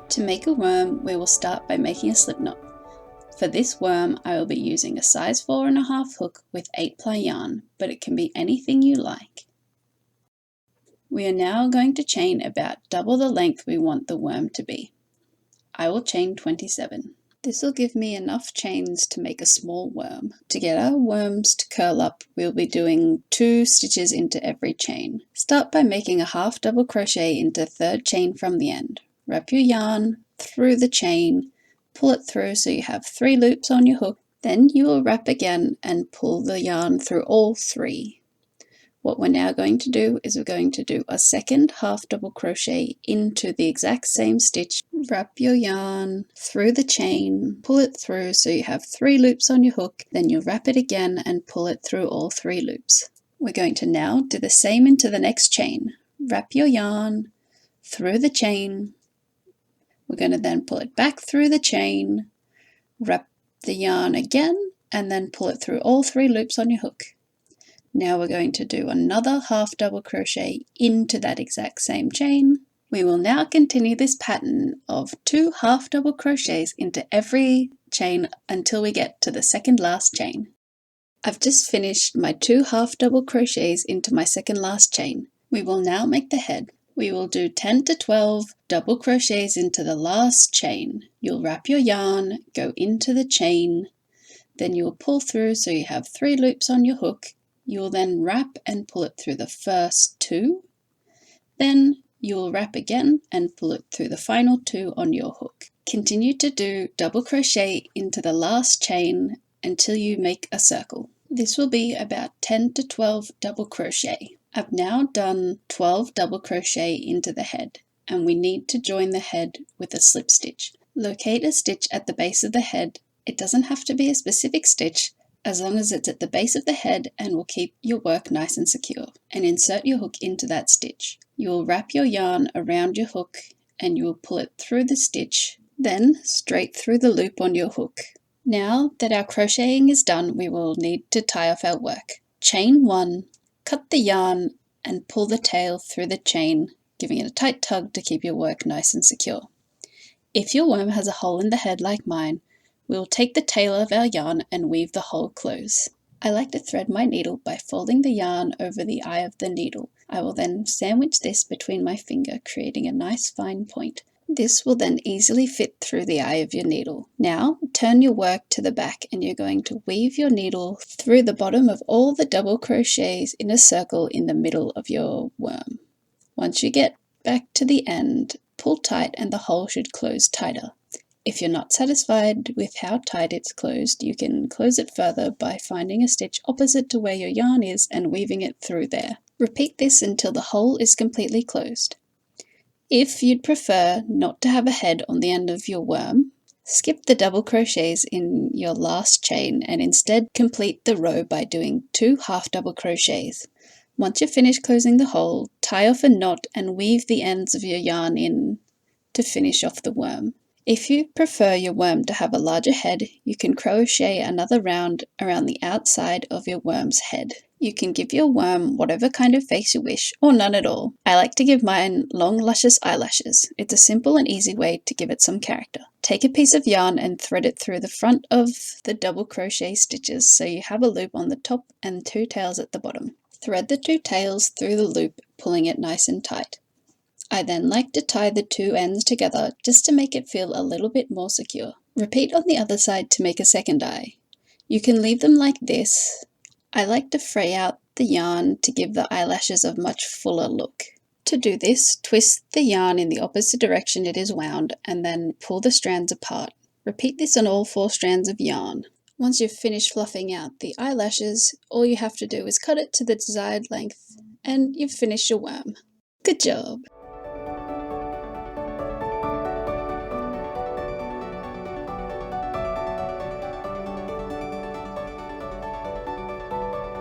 To make a worm, we will start by making a slip knot. For this worm, I will be using a size 4.5 hook with 8-ply yarn, but it can be anything you like. We are now going to chain about double the length we want the worm to be. I will chain 27. This will give me enough chains to make a small worm. To get our worms to curl up, we'll be doing 2 stitches into every chain. Start by making a half double crochet into third chain from the end. Wrap your yarn through the chain, pull it through so you have 3 loops on your hook. Then you will wrap again and pull the yarn through all 3. What we're now going to do is we're going to do a second half double crochet into the exact same stitch. Wrap your yarn through the chain, pull it through so you have 3 loops on your hook, then you wrap it again and pull it through all 3 loops. We're going to now do the same into the next chain. Wrap your yarn through the chain. We're going to then pull it back through the chain, wrap the yarn again, and then pull it through all 3 loops on your hook. Now we're going to do another half double crochet into that exact same chain. We will now continue this pattern of 2 half double crochets into every chain until we get to the second last chain. I've just finished my 2 half double crochets into my second last chain. We will now make the head. We will do 10 to 12 double crochets into the last chain. You'll wrap your yarn, go into the chain, then you'll pull through so you have 3 loops on your hook. You will then wrap and pull it through the first 2. Then you will wrap again and pull it through the final 2 on your hook. Continue to do double crochet into the last chain until you make a circle. This will be about 10 to 12 double crochet. I've now done 12 double crochet into the head, and we need to join the head with a slip stitch. Locate a stitch at the base of the head. It doesn't have to be a specific stitch, as long as it's at the base of the head and will keep your work nice and secure. And insert your hook into that stitch. You will wrap your yarn around your hook and you will pull it through the stitch, then straight through the loop on your hook. Now that our crocheting is done, we will need to tie off our work. Chain 1, cut the yarn and pull the tail through the chain, giving it a tight tug to keep your work nice and secure. If your worm has a hole in the head like mine, we will take the tail of our yarn and weave the hole close. I like to thread my needle by folding the yarn over the eye of the needle. I will then sandwich this between my finger, creating a nice fine point. This will then easily fit through the eye of your needle. Now turn your work to the back and you're going to weave your needle through the bottom of all the double crochets in a circle in the middle of your worm. Once you get back to the end, pull tight and the hole should close tighter. If you're not satisfied with how tight it's closed, you can close it further by finding a stitch opposite to where your yarn is and weaving it through there. Repeat this until the hole is completely closed. If you'd prefer not to have a head on the end of your worm, skip the double crochets in your last chain and instead complete the row by doing 2 half double crochets. Once you're finished closing the hole, tie off a knot and weave the ends of your yarn in to finish off the worm. If you prefer your worm to have a larger head, you can crochet another round around the outside of your worm's head. You can give your worm whatever kind of face you wish, or none at all. I like to give mine long luscious eyelashes. It's a simple and easy way to give it some character. Take a piece of yarn and thread it through the front of the double crochet stitches so you have a loop on the top and 2 tails at the bottom. Thread the 2 tails through the loop, pulling it nice and tight. I then like to tie the 2 ends together just to make it feel a little bit more secure. Repeat on the other side to make a second eye. You can leave them like this. I like to fray out the yarn to give the eyelashes a much fuller look. To do this, twist the yarn in the opposite direction it is wound and then pull the strands apart. Repeat this on all 4 strands of yarn. Once you've finished fluffing out the eyelashes, all you have to do is cut it to the desired length and you've finished your worm. Good job!